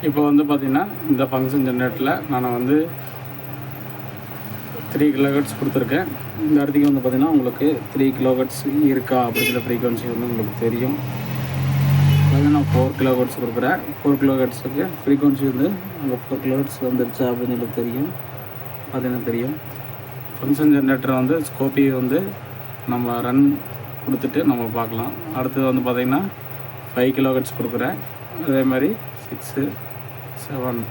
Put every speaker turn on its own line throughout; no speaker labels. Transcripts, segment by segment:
இப்போ வந்து பார்த்திங்கன்னா இந்த ஃபங்க்ஷன் ஜென்ரேட்டரில் நான் வந்து 3 கிலோஹெர்ட்ஸ் கொடுத்துருக்கேன். இந்த இடத்துக்கு வந்து பார்த்திங்கன்னா உங்களுக்கு 3 கிலோஹெர்ட்ஸ் இருக்கா அப்படிங்கிற ஃப்ரீக்வன்சி வந்து உங்களுக்கு தெரியும். அதாவது நான் 4 கிலோஹெர்ட்ஸ் கொடுக்குறேன். 4 கிலோஹெர்ட்ஸுக்கு ஃப்ரீக்வன்சி வந்து அங்கே 4 கிலோஹெர்ட்ஸ் வந்துருச்சா அப்படின்னு சொல்லி தெரியும். பார்த்தீங்கன்னா தெரியும். ஃபங்க்ஷன் ஜென்ரேட்டரை வந்து ஸ்கோப்பி வந்து நம்ம ரன் கொடுத்துட்டு நம்ம பார்க்கலாம். அடுத்தது வந்து பார்த்திங்கன்னா 5 கிலோஹெர்ட்ஸ் கொடுக்குறேன். அதே மாதிரி 6, 7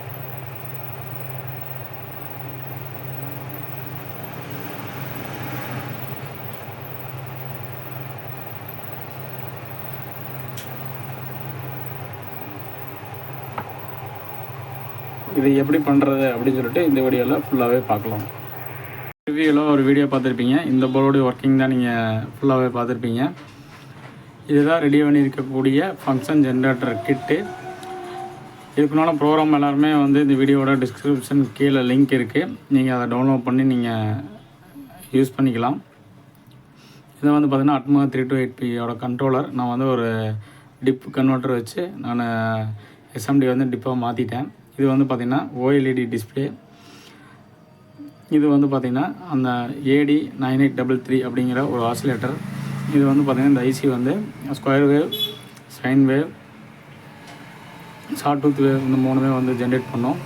இது எப்படி பண்ணுறது அப்படின்னு சொல்லிட்டு இந்த வீடியோவில் ஃபுல்லாகவே பார்க்கலாம். ரிவ்யூவில் ஒரு வீடியோ பார்த்துருப்பீங்க. இந்த போர்டோடைய ஒர்க்கிங் தான் நீங்கள் ஃபுல்லாகவே பார்த்துருப்பீங்க. இதுதான் ரெடி பண்ணியிருக்கக்கூடிய ஃபங்க்ஷன் ஜென்ரேட்டர் கிட்டு. இதுக்குனால ப்ரோக்ராம் எல்லாருமே வந்து இந்த வீடியோவோட டிஸ்கிரிப்ஷன் கீழே லிங்க் இருக்குது. நீங்கள் அதை டவுன்லோட் பண்ணி நீங்கள் யூஸ் பண்ணிக்கலாம். இதை வந்து பார்த்திங்கன்னா அட்மா 328P கண்ட்ரோலர். நான் வந்து ஒரு டிப் கன்வெர்ட்டர் வச்சு நான் எஸ்எம்டி வந்து டிப்பாக மாற்றிட்டேன். இது வந்து பார்த்திங்கன்னா OLED டிஸ்பிளே. இது வந்து பார்த்திங்கன்னா அந்த AD9833 அப்படிங்கிற ஒரு ஆசிலேட்டர். இது வந்து பார்த்திங்கன்னா இந்த ஐசி வந்து square wave, sine wave, short tooth wave இந்த 3மே வந்து ஜென்ரேட் பண்ணோம்.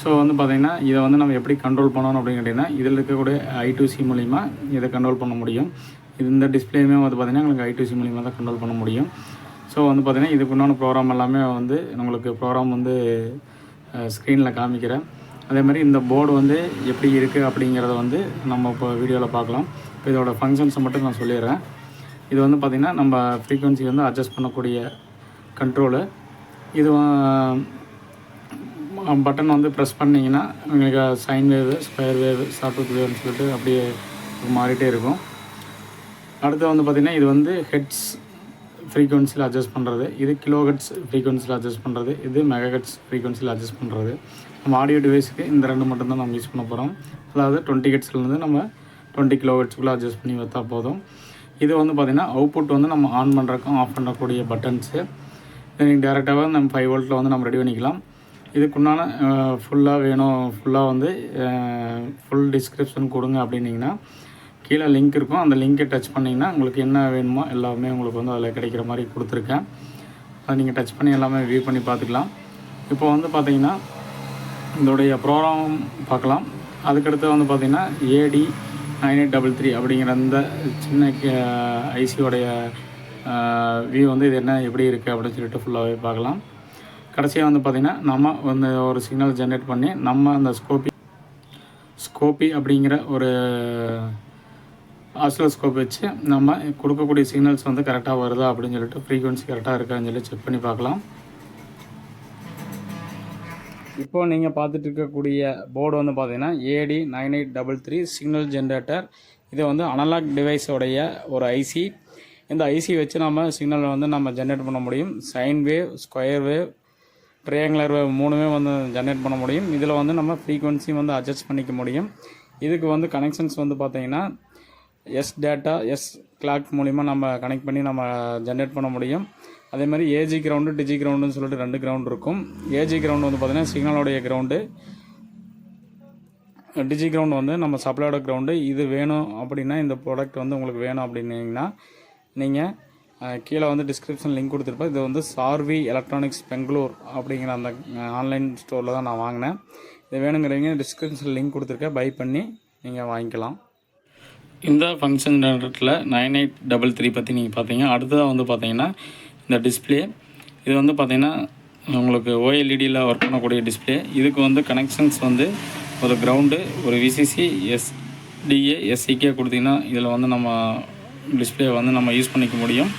ஸோ வந்து பார்த்திங்கன்னா இதை வந்து நம்ம எப்படி கண்ட்ரோல் பண்ணணும் அப்படின்னு கேட்டிங்கன்னா இதில் இருக்கக்கூடிய I2C மூலிமா இதை கண்ட்ரோல் பண்ண முடியும். இந்த டிஸ்பிளேயுமே வந்து பார்த்திங்கன்னா உங்களுக்கு I2C மூலிமா தான் கண்ட்ரோல் பண்ண முடியும். ஸோ வந்து பார்த்திங்கன்னா இதுக்குண்டான ப்ரோக்ராம் எல்லாமே வந்து உங்களுக்கு ப்ரோக்ராம் வந்து ஸ்க்ரீனில் காமிக்கிறேன். அதே மாதிரி இந்த போர்டு வந்து எப்படி இருக்குது அப்படிங்கிறத வந்து நம்ம இப்போ வீடியோவில் பார்க்கலாம். இப்போ இதோட ஃபங்க்ஷன்ஸை மட்டும் நான் சொல்லிடுறேன். இது வந்து பார்த்திங்கன்னா நம்ம ஃப்ரீக்வன்சி வந்து அட்ஜஸ்ட் பண்ணக்கூடிய கண்ட்ரோலு. இது பட்டன் வந்து ப்ரெஸ் பண்ணிங்கன்னா உங்களுக்கு சைன் வேவு, ஸ்கொயர் வேவு, ஷார்ட் டூத் வேவ்னு சொல்லிட்டு அப்படியே மாறிட்டே இருக்கும். அடுத்து வந்து பார்த்திங்கன்னா இது வந்து ஹெட்ஸ் ஃப்ரீக்வன்சியில் அட்ஜஸ்ட் பண்ணுறது, இது கிலோஹெர்ட்ஸ் ஃப்ரீக்வன்சியில் அட்ஜஸ்ட் பண்ணுறது, இது மெகாஹெர்ட்ஸ் ஃப்ரீக்வன்சியில் அட்ஜஸ்ட் பண்ணுறது. நம்ம ஆடியோ டிவைஸுக்கு இந்த 2 மட்டும்தான் நம்ம யூஸ் பண்ண போகிறோம். அதாவது 20 ஹெர்ட்ஸ்லேருந்து நம்ம 20 கிலோஹெர்ட்ஸ்க்குள்ளே அட்ஜஸ்ட் பண்ணி வைத்தா போதும். இது வந்து பார்த்திங்கன்னா அவுட்புட் வந்து நம்ம ஆன் பண்ணுறக்கும் ஆஃப் பண்ணக்கூடிய பட்டன்ஸு. இதை நீங்கள் டேரெக்டாகவே நம்ம 5 வோல்ட்டில் வந்து நம்ம ரெடி பண்ணிக்கலாம். இதுக்குண்டான ஃபுல்லாக வேணும், ஃபுல்லாக வந்து ஃபுல் டிஸ்கிரிப்ஷன் கொடுங்க அப்படின்னிங்கன்னா கீழே லிங்க் இருக்கும். அந்த லிங்க்கை டச் பண்ணிங்கன்னா உங்களுக்கு என்ன வேணுமோ எல்லாமே உங்களுக்கு வந்து அதில் கிடைக்கிற மாதிரி கொடுத்துருக்கேன். அதை நீங்கள் டச் பண்ணி எல்லாமே வியூ பண்ணி பார்த்துக்கலாம். இப்போ வந்து பார்த்திங்கன்னா இதோடைய ப்ரோக்ராம் பார்க்கலாம். அதுக்கடுத்து வந்து பார்த்திங்கன்னா AD9833 அப்படிங்கிற அந்த சின்ன ஐசியோடைய வியூ வந்து இது என்ன எப்படி இருக்குது அப்படின்னு சொல்லிட்டு ஃபுல்லாகவே பார்க்கலாம். கடைசியாக வந்து பார்த்திங்கன்னா நம்ம வந்து ஒரு சிக்னல் ஜென்ரேட் பண்ணி நம்ம அந்த ஸ்கோப்பி அப்படிங்கிற ஒரு ஆசிலோஸ்கோப் வச்சு நம்ம கொடுக்கக்கூடிய சிக்னல்ஸ் வந்து கரெக்டாக வருதா அப்படின்னு சொல்லிட்டு ஃப்ரீக்வன்சி கரெக்டாக இருக்கான்னு சொல்லி செக் பண்ணி பார்க்கலாம். இப்போது நீங்கள் பார்த்துட்டு இருக்கக்கூடிய போர்டு வந்து பார்த்திங்கன்னா AD9833 சிக்னல் ஜென்ரேட்டர். இது வந்து அனலாக் டிவைஸோடைய ஒரு ஐசி. இந்த ஐசி வச்சு நம்ம சிக்னலை வந்து நம்ம ஜென்ரேட் பண்ண முடியும். Sine wave, square wave, triangular wave 3மே வந்து ஜென்ரேட் பண்ண முடியும். இதில் வந்து நம்ம ஃப்ரீக்வன்சி வந்து அட்ஜஸ்ட் பண்ணிக்க முடியும். இதுக்கு வந்து கனெக்ஷன்ஸ் வந்து பார்த்திங்கன்னா எஸ் கிளாக் மூலிமா நம்ம கனெக்ட் பண்ணி நம்ம ஜென்ரேட் பண்ண முடியும். அதே மாதிரி ஏஜி கிரவுண்டு, டிஜி கிரவுண்டுன்னு சொல்லிட்டு 2 கிரவுண்ட் இருக்கும். ஏஜி கிரவுண்டு வந்து பார்த்திங்கன்னா சிக்னலோடைய கிரவுண்டு, டிஜி கிரவுண்டு வந்து நம்ம சப்ளையோட கிரவுண்டு. இது வேணும் அப்படின்னா இந்த ப்ராடக்ட் வந்து உங்களுக்கு வேணும் அப்படின்னீங்கன்னா நீங்கள் கீழே வந்து டிஸ்கிரிப்ஷன் லிங்க் கொடுத்துருப்பேன். இது வந்து சார்வி எலக்ட்ரானிக்ஸ் பெங்களூர் அப்படிங்கிற அந்த ஆன்லைன் ஸ்டோரில் தான் நான் வாங்கினேன். இது வேணுங்கிறவங்க டிஸ்கிரிப்ஷன் லிங்க் கொடுத்துருக்கேன், பை பண்ணி நீங்கள் வாங்கிக்கலாம். இந்த ஃபங்க்ஷன் ஜென்ரேட்டரில் 9833 பற்றி நீங்கள் பார்த்தீங்க. அடுத்ததாக வந்து பார்த்தீங்கன்னா இந்த டிஸ்பிளே. இது வந்து பார்த்திங்கன்னா உங்களுக்கு OLEDயில் ஒர்க் பண்ணக்கூடிய டிஸ்பிளே. இதுக்கு வந்து கனெக்ஷன்ஸ் வந்து ஒரு கிரவுண்டு, ஒரு VCC, SDA, SCK கொடுத்திங்கன்னா இதில் வந்து நம்ம டிஸ்பிளே வந்து நம்ம யூஸ் பண்ணிக்க முடியும்.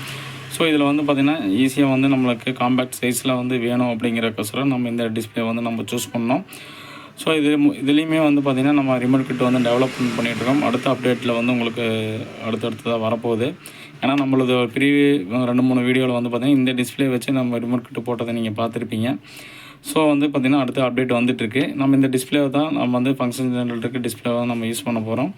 ஸோ இதில் வந்து பார்த்திங்கன்னா ஈஸியாக வந்து நம்மளுக்கு காம்பேக்ட் சைஸில் வந்து வேணும் அப்படிங்கிறக்கோசரம் நம்ம இந்த டிஸ்பிளே வந்து நம்ம சூஸ் பண்ணோம். ஸோ இதுலேயுமே வந்து பார்த்திங்கன்னா நம்ம ரிமோட் கிட் வந்து டெவலப்மெண்ட் பண்ணிகிட்ருக்கோம். அடுத்த அப்டேட்டில் வந்து உங்களுக்கு அடுத்தடுத்ததாக வரப்போகுது. ஏன்னா நம்மளது ப்ரீவியூ 2-3 வீடியோவில் வந்து பார்த்திங்கன்னா இந்த டிஸ்பிளே வச்சு நம்ம ரிமோட் கிட்டு போட்டதை நீங்கள் பார்த்துருப்பீங்க. ஸோ வந்து பார்த்திங்கன்னா அடுத்த அப்டேட் வந்துட்டுருக்கு. நம்ம இந்த டிஸ்பிளேவை தான் நம்ம வந்து ஃபங்க்ஷன் ஜென்ரேட்டருக்கு டிஸ்பிளேவை தான் நம்ம யூஸ் பண்ண போகிறோம்.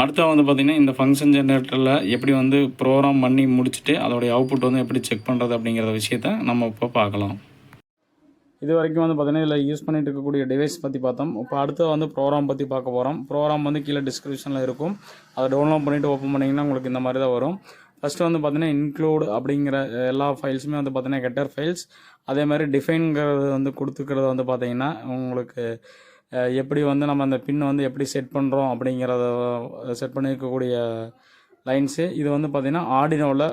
அடுத்து வந்து பார்த்திங்கன்னா இந்த ஃபங்க்ஷன் ஜென்ரேட்டரில் எப்படி வந்து ப்ரோக்ராம் பண்ணி முடிச்சுட்டு அதோடைய அவுட்புட் வந்து எப்படி செக் பண்ணுறது அப்படிங்கிற விஷயத்த நம்ம இப்போ பார்க்கலாம். இது வரைக்கும் வந்து பார்த்திங்கன்னா இதில் யூஸ் பண்ணிட்டு இருக்கக்கூடிய டிவைஸ் பற்றி பார்த்தோம். இப்போ அடுத்து வந்து ப்ரோக்ராம் பற்றி பார்க்க போகிறோம். ப்ரோக்ராம் வந்து கீழே டிஸ்கிரிப்ஷனில் இருக்கும். அதை டவுன்லோட் பண்ணிவிட்டு ஓப்பன் பண்ணிங்கன்னா உங்களுக்கு இந்த மாதிரி தான் வரும். ஃபஸ்ட்டு வந்து பார்த்திங்கன்னா இன்க்ளூட் அப்படிங்கிற எல்லா ஃபைல்ஸுமே வந்து பார்த்திங்கன்னா ஹெட்டர் ஃபைல்ஸ். அதே மாதிரி டிஃபைன்ங்கிறது வந்து கொடுத்துக்கிறது வந்து பார்த்திங்கன்னா உங்களுக்கு எப்படி வந்து நம்ம அந்த பின்னை வந்து எப்படி செட் பண்ணுறோம் அப்படிங்கிறத செட் பண்ணியிருக்கக்கூடிய லைன்ஸு. இது வந்து பார்த்திங்கன்னா ஆர்டினோவில்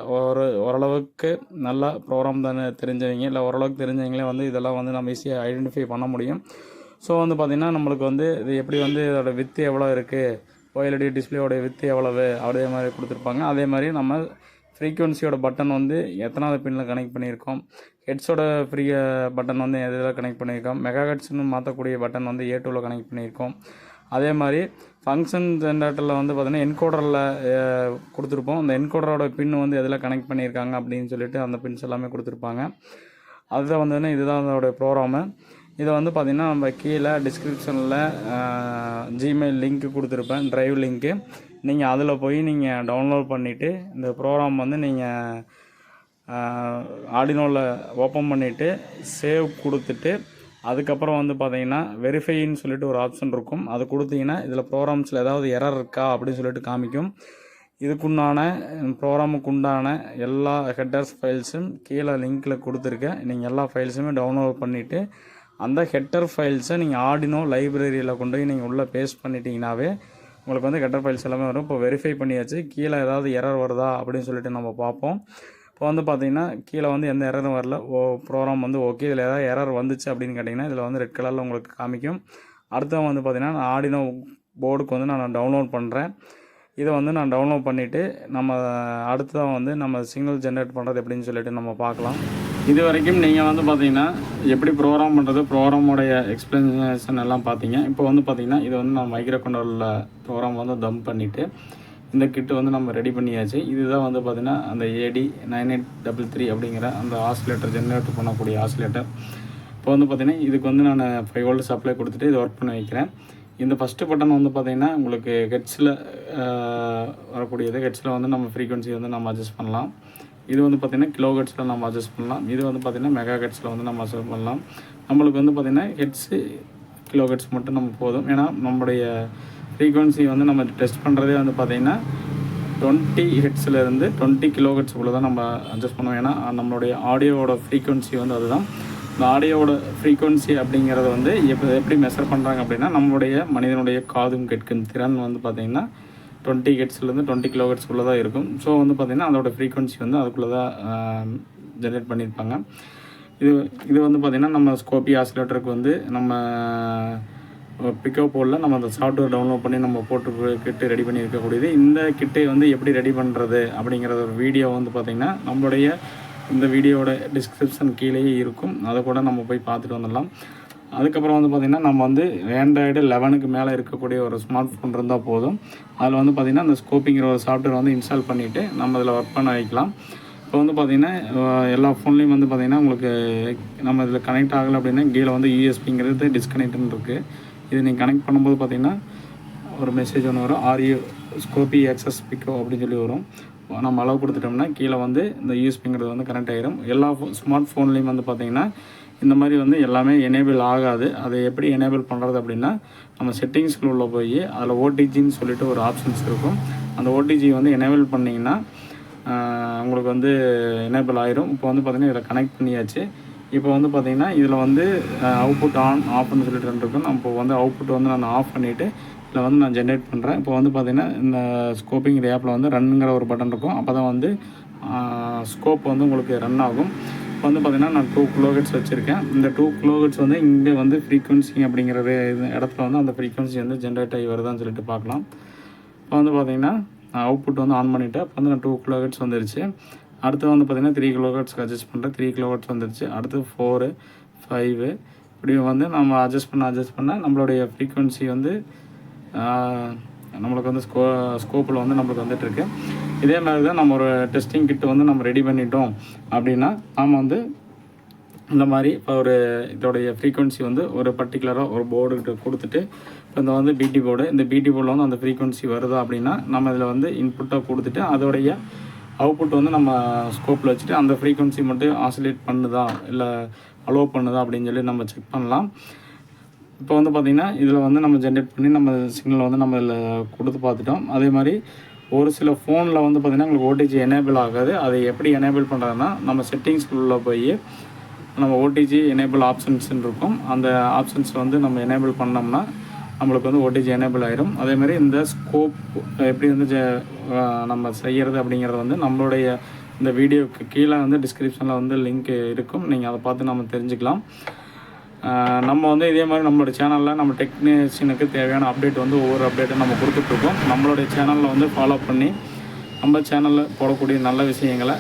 ஓரளவுக்கு நல்லா ப்ரோக்ராம் தானே தெரிஞ்சவங்க இல்லை ஓரளவுக்கு தெரிஞ்சவங்களே வந்து இதெல்லாம் வந்து நம்ம ஈஸியாக ஐடென்டிஃபை பண்ண முடியும். ஸோ வந்து பார்த்திங்கன்னா நம்மளுக்கு வந்து இது எப்படி வந்து இதோட வித்து எவ்வளோ இருக்குது, OLED டிஸ்பிளேயோட வித்து எவ்வளவு அதே மாதிரி கொடுத்துருப்பாங்க. அதே மாதிரி நம்ம ஃப்ரீக்வன்சியோட பட்டன் வந்து எத்தனாவது பின்னில் கனெக்ட் பண்ணியிருக்கோம், ஹெட்ஸோட ஃப்ரீ பட்டன் வந்து எதில் கனெக்ட் பண்ணியிருக்கோம், மெகாஹெட்ஸ்னு மாற்றக்கூடிய பட்டன் வந்து A2வில் கனெக்ட் பண்ணியிருக்கோம். அதே மாதிரி ஃபங்க்ஷன் ஜென்ரேட்டரில் வந்து பார்த்திங்கன்னா என்கோடரில் கொடுத்துருப்போம். அந்த என்கோடரோட பின் வந்து எதில் கனெக்ட் பண்ணியிருக்காங்க அப்படின்னு சொல்லிட்டு அந்த பின்ஸ் எல்லாமே கொடுத்துருப்பாங்க. அதில் வந்து இதுதான் அதோடைய ப்ரோக்ராமு. இதை வந்து பார்த்திங்கன்னா நம்ம கீழே டிஸ்கிரிப்ஷனில் ஜிமெயில் லிங்க்கு கொடுத்துருப்பேன், ட்ரைவ் லிங்க்கு. நீங்கள் அதில் போய் நீங்கள் டவுன்லோட் பண்ணிவிட்டு இந்த ப்ரோக்ராம் வந்து நீங்கள் ஆர்டினோவில் ஓப்பன் பண்ணிவிட்டு சேவ் கொடுத்துட்டு அதுக்கப்புறம் வந்து பார்த்திங்கன்னா வெரிஃபைன்னு சொல்லிட்டு ஒரு ஆப்ஷன் இருக்கும். அது கொடுத்தீங்கன்னா இதில் ப்ரோக்ராம்ஸில் ஏதாவது எரர் இருக்கா அப்படின்னு சொல்லிட்டு காமிக்கும். இதுக்குண்டான ப்ரோக்ராமுக்கு உண்டான எல்லா ஹெட்டர்ஸ் ஃபைல்ஸும் கீழே லிங்க்கில் கொடுத்துருக்கேன். நீங்கள் எல்லா ஃபைல்ஸுமே டவுன்லோட் பண்ணிவிட்டு அந்த ஹெட்டர் ஃபைல்ஸை நீங்கள் ஆர்டினோ லைப்ரரியில் கொண்டு போய் நீங்கள் உள்ளே பேஸ்ட் பண்ணிட்டீங்கன்னாவே உங்களுக்கு வந்து ஹெட்டர் ஃபைல்ஸ் எல்லாமே வரும். இப்போ வெரிஃபை பண்ணியாச்சு. கீழே ஏதாவது எரர் வருதா அப்படின்னு சொல்லிட்டு நம்ம பார்ப்போம். இப்போ வந்து பார்த்திங்கன்னா கீழே வந்து எந்த எரரும் வரல. ப்ரோக்ராம் வந்து ஓகே. இதில் ஏதாவது எரர் வந்துச்சு அப்படின்னு கேட்டிங்கன்னா இதில் வந்து ரெட் கலரில் உங்களுக்கு காமிக்கும். அடுத்த வந்து பார்த்திங்கன்னா நான் ஆர்டினோ போர்டுக்கு வந்து நான் டவுன்லோட் பண்ணுறேன். இதை வந்து நான் டவுன்லோட் பண்ணிவிட்டு நம்ம அடுத்ததான் வந்து நம்ம சிக்னல் ஜென்ரேட் பண்ணுறது எப்படின்னு சொல்லிட்டு நம்ம பார்க்கலாம். இது வரைக்கும் நீங்கள் வந்து பார்த்திங்கன்னா எப்படி ப்ரோக்ராம் பண்ணுறது, ப்ரோக்ராமோடைய எக்ஸ்ப்ளனேஷன் எல்லாம் பார்த்தீங்க. இப்போ வந்து பார்த்திங்கன்னா இது வந்து நான் மைக்ரோ கண்ட்ரோலில் ப்ரோக்ராம் வந்து தம் பண்ணிவிட்டு இந்த கிட்டு வந்து நம்ம ரெடி பண்ணியாச்சு. இதுதான் வந்து பார்த்திங்கன்னா அந்த AD9833 அப்படிங்கிற அந்த ஆசிலேட்டர் ஜென்ரேட் பண்ணக்கூடிய ஆசிலேட்டர். இப்போ வந்து பார்த்திங்கன்னா இதுக்கு வந்து நான் 5 வோல்ட் சப்ளை கொடுத்துட்டு இது ஒர்க் பண்ணி வைக்கிறேன். இந்த ஃபஸ்ட்டு பட்டன் வந்து பார்த்திங்கன்னா உங்களுக்கு ஹெட்ஸில் வரக்கூடியது. ஹெட்ஸில் வந்து நம்ம ஃப்ரீக்வன்சி வந்து நம்ம அட்ஜஸ்ட் பண்ணலாம். இது வந்து பார்த்திங்கன்னா கிலோ ஹெட்ஸில் நம்ம அட்ஜஸ்ட் பண்ணலாம். இது வந்து பார்த்திங்கன்னா மெகா ஹெட்ஸில் வந்து நம்ம அட்ஜஸ்ட் பண்ணலாம். நம்மளுக்கு வந்து பார்த்திங்கன்னா ஹெட்ஸு கிலோ ஹெட்ஸ் மட்டும் நம்ம போதும். ஏன்னா நம்மளுடைய ஃப்ரீக்வன்சி வந்து நம்ம டெஸ்ட் பண்ணுறதே வந்து பார்த்திங்கன்னா 20 ஹெட்ஸ்லேருந்து 20 கிலோ ஹெட்ஸுக்குள்ளே தான் நம்ம அட்ஜஸ்ட் பண்ணுவோம். ஏன்னா நம்மளுடைய ஆடியோவோட ஃப்ரீக்வன்சி வந்து அதுதான். இந்த ஆடியோவோட ஃப்ரீக்வன்சி அப்படிங்கிறத வந்து எப்படி மெஷர் பண்ணுறாங்க அப்படின்னா நம்மளுடைய மனிதனுடைய காதும் கேட்கும் திறன் வந்து பார்த்திங்கன்னா 20 ஹெட்ஸ்லேருந்து 20 கிலோ ஹெட்ஸ்க்குள்ளே தான் இருக்கும். ஸோ வந்து பார்த்திங்கன்னா அதோட ஃப்ரீக்வன்சி வந்து அதுக்குள்ளே தான் ஜென்ரேட் பண்ணியிருப்பாங்க. இது வந்து பார்த்திங்கன்னா நம்ம ஸ்கோபி ஆசிலேட்டருக்கு வந்து நம்ம பிக்கப் போர்டில் நம்ம அந்த சாஃப்ட்வேர் டவுன்லோட் பண்ணி நம்ம போட்டு கிட்டு ரெடி பண்ணி இருக்கக்கூடியது. இந்த கிட்டை வந்து எப்படி ரெடி பண்ணுறது அப்படிங்கிற ஒரு வீடியோ வந்து பார்த்திங்கன்னா நம்மளுடைய இந்த வீடியோவோட டிஸ்கிரிப்ஷன் கீழேயே இருக்கும். அதை கூட நம்ம போய் பார்த்துட்டு வந்துடலாம். அதுக்கப்புறம் வந்து பார்த்திங்கன்னா நம்ம வந்து ஆண்ட்ராய்டு 11க்கு மேலே இருக்கக்கூடிய ஒரு ஸ்மார்ட் ஃபோன் இருந்தால் போதும். அதில் வந்து பார்த்திங்கன்னா அந்த ஸ்கோப்பிங்கிற ஒரு சாஃப்ட்வேர் வந்து இன்ஸ்டால் பண்ணிவிட்டு நம்ம அதில் ஒர்க் பண்ண வைக்கலாம். இப்போ வந்து பார்த்திங்கன்னா எல்லா ஃபோன்லேயும் வந்து பார்த்திங்கன்னா உங்களுக்கு நம்ம இதில் கனெக்ட் ஆகலை அப்படின்னா கீழே வந்து யூஎஸ்பிங்கிறது டிஸ்கனெக்ட்னு இருக்குது. இது நீங்கள் கனெக்ட் பண்ணும்போது பார்த்திங்கன்னா ஒரு மெசேஜ் ஒன்று வரும், ஆர்யூ ஸ்கோபி ஆக்சஸ் பிக்கோ அப்படின்னு சொல்லி வரும். நம்ம அளவு கொடுத்துட்டோம்னா கீழே வந்து இந்த யூஎஸ்பிங்கிறது வந்து கனெக்ட் ஆகிடும். எல்லா ஸ்மார்ட் ஃபோன்லேயும் வந்து பார்த்திங்கன்னா இந்த மாதிரி வந்து எல்லாமே எனேபிள் ஆகாது. அதை எப்படி எனேபிள் பண்ணுறது அப்படின்னா நம்ம செட்டிங்ஸ்குள்ள உள்ள போய் அதில் ஓடிஜின்னு சொல்லிட்டு ஒரு ஆப்ஷன்ஸ் இருக்கும். அந்த ஓடிஜி வந்து எனேபிள் பண்ணிங்கன்னா உங்களுக்கு வந்து எனேபிள் ஆயிரும். இப்போ வந்து பார்த்திங்கன்னா இதில் கனெக்ட் பண்ணியாச்சு. இப்போ வந்து பார்த்திங்கன்னா இதில் வந்து அவுட்புட் ஆன் ஆஃப்னு சொல்லிட்டு இருக்கும். நம்ம இப்போ வந்து அவுட்புட் வந்து நான் ஆஃப் பண்ணிவிட்டு இதில் வந்து நான் ஜென்ரேட் பண்ணுறேன். இப்போ வந்து பார்த்திங்கன்னா இந்த ஸ்கோப்பிங் ஆப்பில் வந்து ரன்னுங்கிற ஒரு பட்டன் இருக்கும். அப்போ தான் வந்து ஸ்கோப் வந்து உங்களுக்கு ரன் ஆகும். இப்போ வந்து பார்த்திங்கன்னா நான் 2 கிலோஹெர்ட்ஸ் வச்சுருக்கேன். இந்த 2 கிலோஹெர்ட்ஸ் வந்து இங்கே வந்து ஃப்ரீக்வன்சி அப்படிங்கிற இடத்துல வந்து அந்த ஃப்ரீக்வன்சி வந்து ஜென்ரேட் ஆகி வருதான்னு சொல்லிட்டு பார்க்கலாம். இப்போ வந்து பார்த்திங்கன்னா அவுட்புட் வந்து ஆன் பண்ணிவிட்டேன். அப்போ வந்து நான் 2 கிலோஹெர்ட்ஸ் வந்துருச்சு. அடுத்து வந்து பார்த்திங்கன்னா 3 கிலோஹெர்ட்ஸ்க்கு அட்ஜஸ்ட் பண்ணுறேன். 3 கிலோஹெர்ட்ஸ் வந்துருச்சு. அடுத்து 4, 5 இப்படி வந்து நம்ம அட்ஜஸ்ட் பண்ண நம்மளுடைய ஃப்ரீக்வன்சி வந்து நம்மளுக்கு வந்து ஸ்கோப்பில் வந்து நம்மளுக்கு வந்துட்டுருக்கு. இதே மாதிரி தான் நம்ம ஒரு டெஸ்டிங் கிட்டு வந்து நம்ம ரெடி பண்ணிட்டோம் அப்படின்னா நாம் வந்து இந்த மாதிரி இப்போ ஒரு இதோடைய ஃப்ரீக்வன்சி வந்து ஒரு பர்டிகுலராக ஒரு போர்டுக்கிட்ட கொடுத்துட்டு இப்போ இந்த வந்து பிடி போர்டு, இந்த பிடி போர்டில் வந்து அந்த ஃப்ரீக்வன்சி வருதா அப்படின்னா நம்ம இதில் வந்து இன்புட்டாக கொடுத்துட்டு அதோடைய அவுட்புட் வந்து நம்ம ஸ்கோப்பில் வச்சுட்டு அந்த ஃப்ரீக்வன்சி மட்டும் ஆசிலேட் பண்ணுதா இல்லை அலோவ் பண்ணுதா அப்படின்னு சொல்லி நம்ம செக் பண்ணலாம். இப்போ வந்து பார்த்திங்கன்னா இதில் வந்து நம்ம ஜென்ரேட் பண்ணி நம்ம சிக்னலை வந்து நம்ம இதில் கொடுத்து பார்த்துட்டோம். அதே மாதிரி ஒரு சில ஃபோனில் வந்து பார்த்திங்கன்னா உங்களுக்கு ஓடிஜி எனேபிள் ஆகாது. அதை எப்படி எனேபிள் பண்ணுறதுன்னா நம்ம செட்டிங்ஸ்குள்ளே போய் நம்ம ஓடிஜி எனேபிள் ஆப்ஷன்ஸ்ன்னு இருக்கும். அந்த ஆப்ஷன்ஸ் வந்து நம்ம எனேபிள் பண்ணோம்னா நம்மளுக்கு வந்து ஓடிஜி எனேபிள் ஆயிரும். அதேமாதிரி இந்த ஸ்கோப் எப்படி வந்து நம்ம செய்கிறது அப்படிங்கிறது வந்து நம்மளுடைய இந்த வீடியோவுக்கு கீழே வந்து டிஸ்கிரிப்ஷனில் வந்து லிங்க் இருக்கும். நீங்கள் அதை பார்த்து நம்ம தெரிஞ்சுக்கலாம். நம்ம வந்து இதே மாதிரி நம்மளோட சேனலில் நம்ம டெக்னீஷியனுக்கு தேவையான அப்டேட் வந்து ஒவ்வொரு அப்டேட்டும் நம்ம கொடுத்துட்ருக்கோம். நம்மளுடைய சேனலில் வந்து ஃபாலோ பண்ணி நம்ம சேனலில் போடக்கூடிய நல்ல விஷயங்களை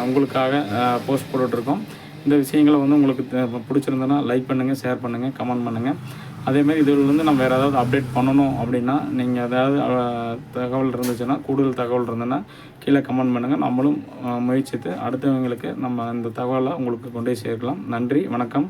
உங்களுக்காக போஸ்ட் போட்டுட்ருக்கோம். இந்த விஷயங்களை வந்து உங்களுக்கு பிடிச்சிருந்ததுன்னா லைக் பண்ணுங்கள், ஷேர் பண்ணுங்கள், கமெண்ட் பண்ணுங்கள். அதேமாதிரி இதில் வந்து நம்ம வேறு ஏதாவது அப்டேட் பண்ணணும் அப்படின்னா நீங்கள் ஏதாவது தகவல் இருந்துச்சுன்னா, கூடுதல் தகவல் இருந்ததுன்னா கீழே கமெண்ட் பண்ணுங்கள். நம்மளும் முயற்சித்து அடுத்தவங்களுக்கு நம்ம இந்த தகவலை உங்களுக்கு கொண்டு போய் சேர்க்கலாம். நன்றி, வணக்கம்.